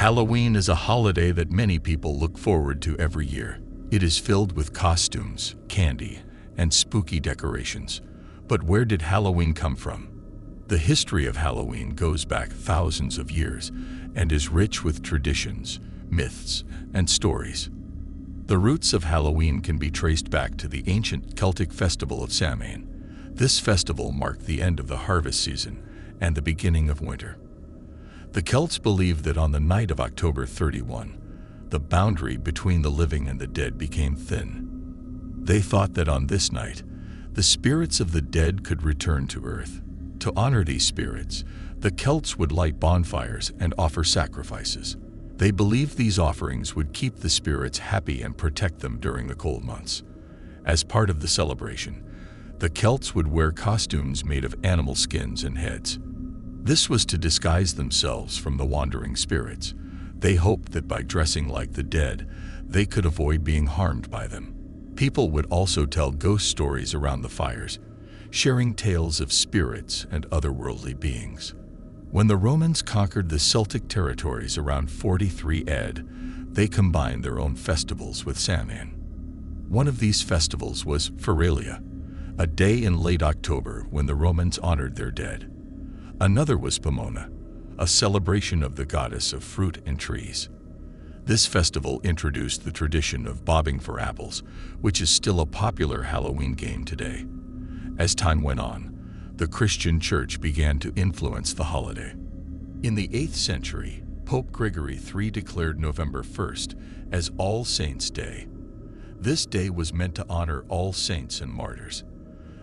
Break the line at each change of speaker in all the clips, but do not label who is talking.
Halloween is a holiday that many people look forward to every year. It is filled with costumes, candy, and spooky decorations. But where did Halloween come from? The history of Halloween goes back thousands of years and is rich with traditions, myths, and stories. The roots of Halloween can be traced back to the ancient Celtic festival of Samhain. This festival marked the end of the harvest season and the beginning of winter. The Celts believed that on the night of October 31, the boundary between the living and the dead became thin. They thought that on this night, the spirits of the dead could return to earth. To honor these spirits, the Celts would light bonfires and offer sacrifices. They believed these offerings would keep the spirits happy and protect them during the cold months. As part of the celebration, the Celts would wear costumes made of animal skins and heads. This was to disguise themselves from the wandering spirits. They hoped that by dressing like the dead, they could avoid being harmed by them. People would also tell ghost stories around the fires, sharing tales of spirits and otherworldly beings. When the Romans conquered the Celtic territories around 43 AD, they combined their own festivals with Samhain. One of these festivals was Feralia, a day in late October when the Romans honored their dead. Another was Pomona, a celebration of the goddess of fruit and trees. This festival introduced the tradition of bobbing for apples, which is still a popular Halloween game today. As time went on, the Christian Church began to influence the holiday. In the 8th century, Pope Gregory III declared November 1st as All Saints' Day. This day was meant to honor all saints and martyrs.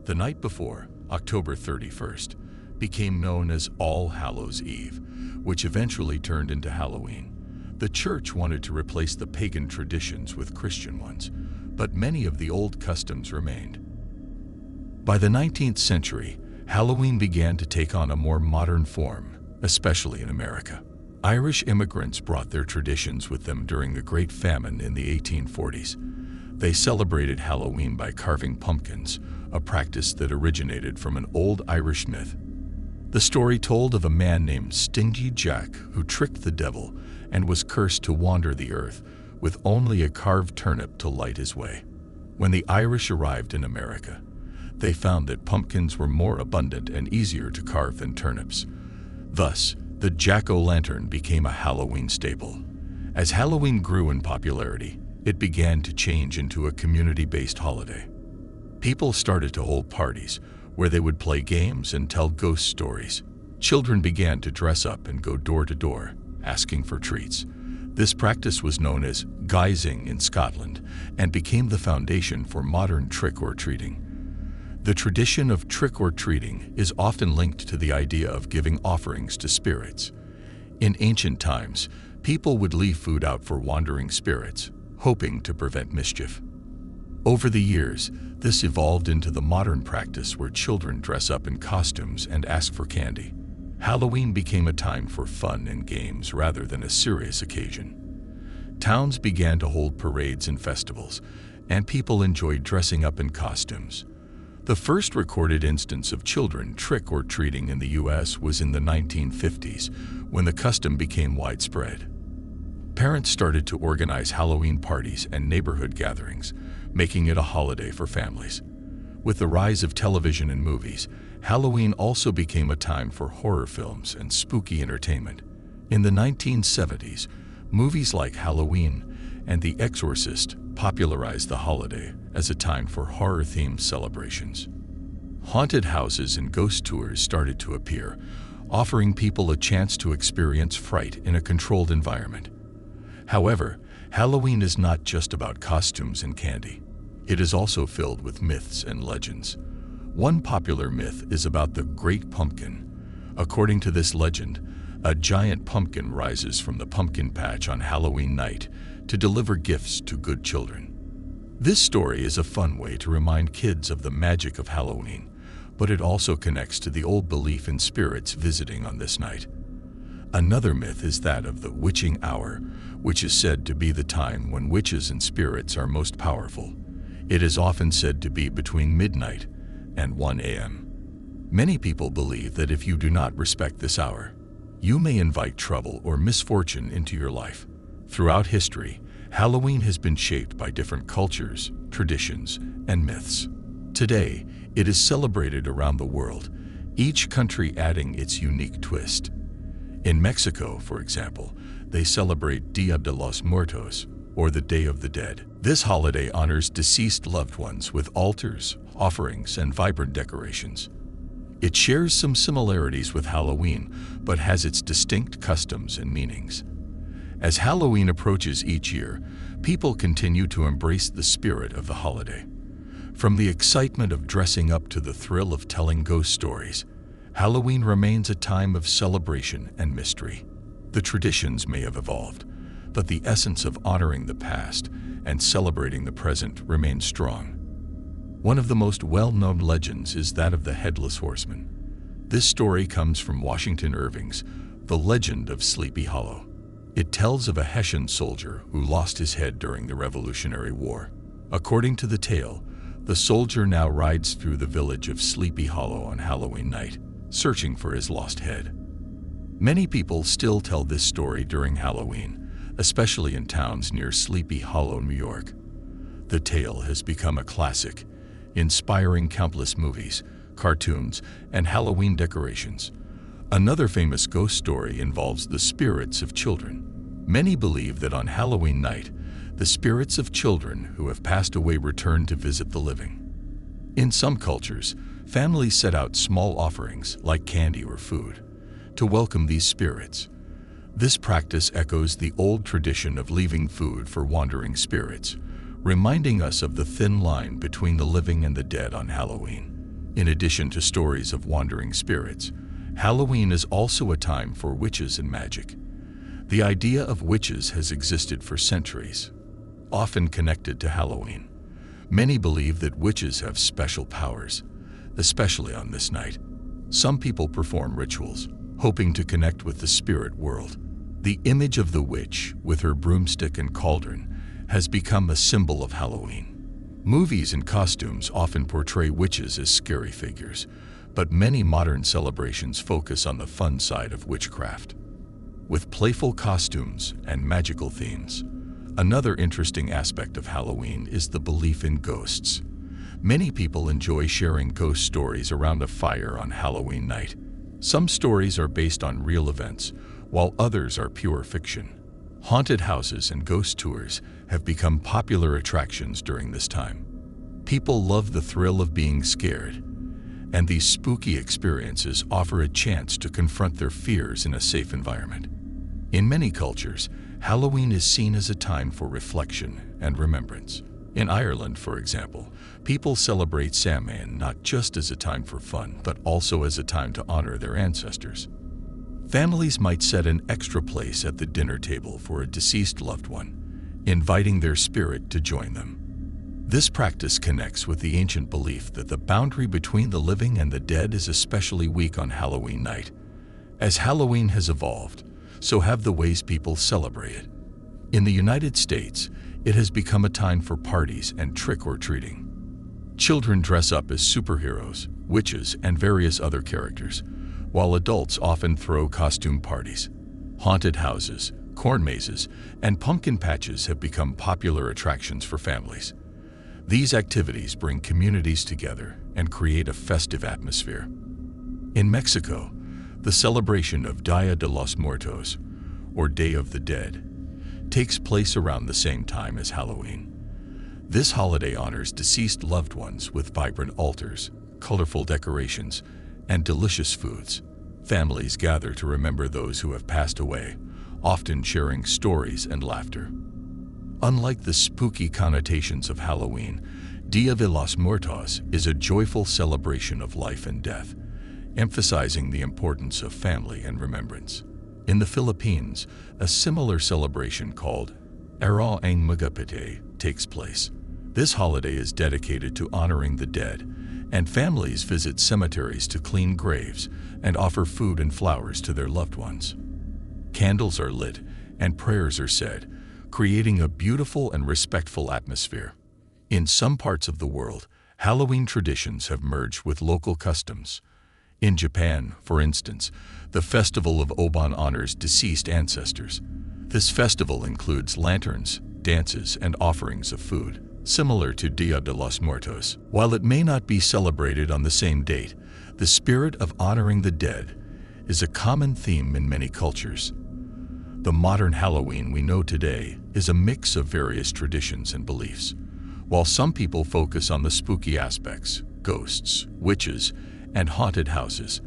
The night before, October 31st, became known as All Hallows' Eve, which eventually turned into Halloween. The Church wanted to replace the pagan traditions with Christian ones, but many of the old customs remained. By the 19th century, Halloween began to take on a more modern form, especially in America. Irish immigrants brought their traditions with them during the Great Famine in the 1840s. They celebrated Halloween by carving pumpkins, a practice that originated from an old Irish myth. The story told of a man named Stingy Jack who tricked the devil and was cursed to wander the earth with only a carved turnip to light his way. When the Irish arrived in America, they found that pumpkins were more abundant and easier to carve than turnips. Thus, the jack-o'-lantern became a Halloween staple. As Halloween grew in popularity, it began to change into a community-based holiday. People started to hold parties where they would play games and tell ghost stories. Children began to dress up and go door to door, asking for treats. This practice was known as guising in Scotland and became the foundation for modern trick-or-treating. The tradition of trick-or-treating is often linked to the idea of giving offerings to spirits. In ancient times, people would leave food out for wandering spirits, hoping to prevent mischief. Over the years, this evolved into the modern practice where children dress up in costumes and ask for candy. Halloween became a time for fun and games rather than a serious occasion. Towns began to hold parades and festivals, and people enjoyed dressing up in costumes. The first recorded instance of children trick-or-treating in the U.S. was in the 1950s, when the custom became widespread. Parents started to organize Halloween parties and neighborhood gatherings, making it a holiday for families. With the rise of television and movies, Halloween also became a time for horror films and spooky entertainment. In the 1970s, movies like Halloween and The Exorcist popularized the holiday as a time for horror-themed celebrations. Haunted houses and ghost tours started to appear, offering people a chance to experience fright in a controlled environment. However, Halloween is not just about costumes and candy. It is also filled with myths and legends. One popular myth is about the Great Pumpkin. According to this legend, a giant pumpkin rises from the pumpkin patch on Halloween night to deliver gifts to good children. This story is a fun way to remind kids of the magic of Halloween, but it also connects to the old belief in spirits visiting on this night. Another myth is that of the witching hour, which is said to be the time when witches and spirits are most powerful. It is often said to be between midnight and 1 a.m. Many people believe that if you do not respect this hour, You may invite trouble or misfortune into your life. Throughout history, Halloween has been shaped by different cultures, traditions, and myths. Today, it is celebrated around the world, each country adding its unique twist. In Mexico, for example, they celebrate Dia de los Muertos, or the Day of the Dead. This holiday honors deceased loved ones with altars, offerings, and vibrant decorations. It shares some similarities with Halloween, but has its distinct customs and meanings. As Halloween approaches each year, people continue to embrace the spirit of the holiday. From the excitement of dressing up to the thrill of telling ghost stories, Halloween remains a time of celebration and mystery. The traditions may have evolved, but the essence of honoring the past and celebrating the present remains strong. One of the most well-known legends is that of the Headless Horseman. This story comes from Washington Irving's The Legend of Sleepy Hollow. It tells of a Hessian soldier who lost his head during the Revolutionary War. According to the tale, the soldier now rides through the village of Sleepy Hollow on Halloween night, searching for his lost head. Many people still tell this story during Halloween, especially in towns near Sleepy Hollow, New York. The tale has become a classic, inspiring countless movies, cartoons, and Halloween decorations. Another famous ghost story involves the spirits of children. Many believe that on Halloween night, the spirits of children who have passed away return to visit the living. In some cultures, families set out small offerings, like candy or food, to welcome these spirits. This practice echoes the old tradition of leaving food for wandering spirits, reminding us of the thin line between the living and the dead on Halloween. In addition to stories of wandering spirits, Halloween is also a time for witches and magic. The idea of witches has existed for centuries, often connected to Halloween. Many believe that witches have special powers, especially on this night. Some people perform rituals, hoping to connect with the spirit world. The image of the witch, with her broomstick and cauldron, has become a symbol of Halloween. Movies and costumes often portray witches as scary figures, but many modern celebrations focus on the fun side of witchcraft, with playful costumes and magical themes. Another interesting aspect of Halloween is the belief in ghosts. Many people enjoy sharing ghost stories around a fire on Halloween night. Some stories are based on real events, while others are pure fiction. Haunted houses and ghost tours have become popular attractions during this time. People love the thrill of being scared, and these spooky experiences offer a chance to confront their fears in a safe environment. In many cultures, Halloween is seen as a time for reflection and remembrance. In Ireland, for example, people celebrate Samhain not just as a time for fun, but also as a time to honor their ancestors. Families might set an extra place at the dinner table for a deceased loved one, inviting their spirit to join them. This practice connects with the ancient belief that the boundary between the living and the dead is especially weak on Halloween night. As Halloween has evolved, so have the ways people celebrate it. In the United States, it has become a time for parties and trick-or-treating. Children dress up as superheroes, witches, and various other characters, while adults often throw costume parties. Haunted houses, corn mazes, and pumpkin patches have become popular attractions for families. These activities bring communities together and create a festive atmosphere. In Mexico, the celebration of Dia de los Muertos, or Day of the Dead, takes place around the same time as Halloween. This holiday honors deceased loved ones with vibrant altars, colorful decorations, and delicious foods. Families gather to remember those who have passed away, often sharing stories and laughter. Unlike the spooky connotations of Halloween, Dia de los Muertos is a joyful celebration of life and death, emphasizing the importance of family and remembrance. In the Philippines, a similar celebration called Araw ang Magapite takes place. This holiday is dedicated to honoring the dead, and families visit cemeteries to clean graves and offer food and flowers to their loved ones. Candles are lit and prayers are said, creating a beautiful and respectful atmosphere. In some parts of the world, Halloween traditions have merged with local customs. In Japan, for instance, the festival of Obon honors deceased ancestors. This festival includes lanterns, dances, and offerings of food, similar to Dia de los Muertos. While it may not be celebrated on the same date, the spirit of honoring the dead is a common theme in many cultures. The modern Halloween we know today is a mix of various traditions and beliefs. While some people focus on the spooky aspects, ghosts, witches, and haunted houses,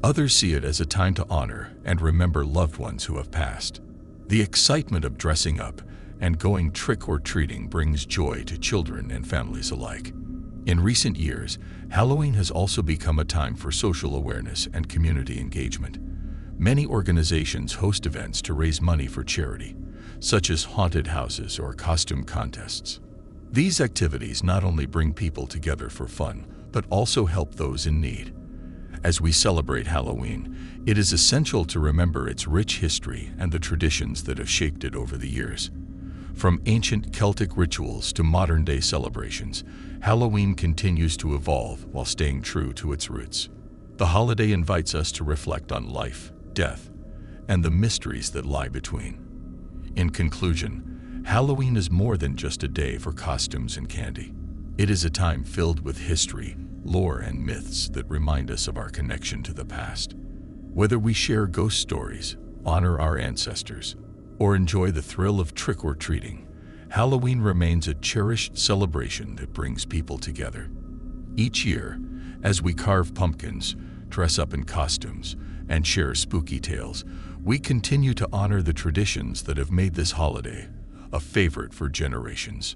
others see it as a time to honor and remember loved ones who have passed. The excitement of dressing up and going trick-or-treating brings joy to children and families alike. In recent years, Halloween has also become a time for social awareness and community engagement. Many organizations host events to raise money for charity, such as haunted houses or costume contests. These activities not only bring people together for fun, but also help those in need. As we celebrate Halloween, it is essential to remember its rich history and the traditions that have shaped it over the years. From ancient Celtic rituals to modern-day celebrations, Halloween continues to evolve while staying true to its roots. The holiday invites us to reflect on life, death, and the mysteries that lie between. In conclusion, Halloween is more than just a day for costumes and candy. It is a time filled with history, lore, and myths that remind us of our connection to the past. Whether we share ghost stories, honor our ancestors, or enjoy the thrill of trick-or-treating, Halloween remains a cherished celebration that brings people together. Each year, as we carve pumpkins, dress up in costumes, and share spooky tales, we continue to honor the traditions that have made this holiday a favorite for generations.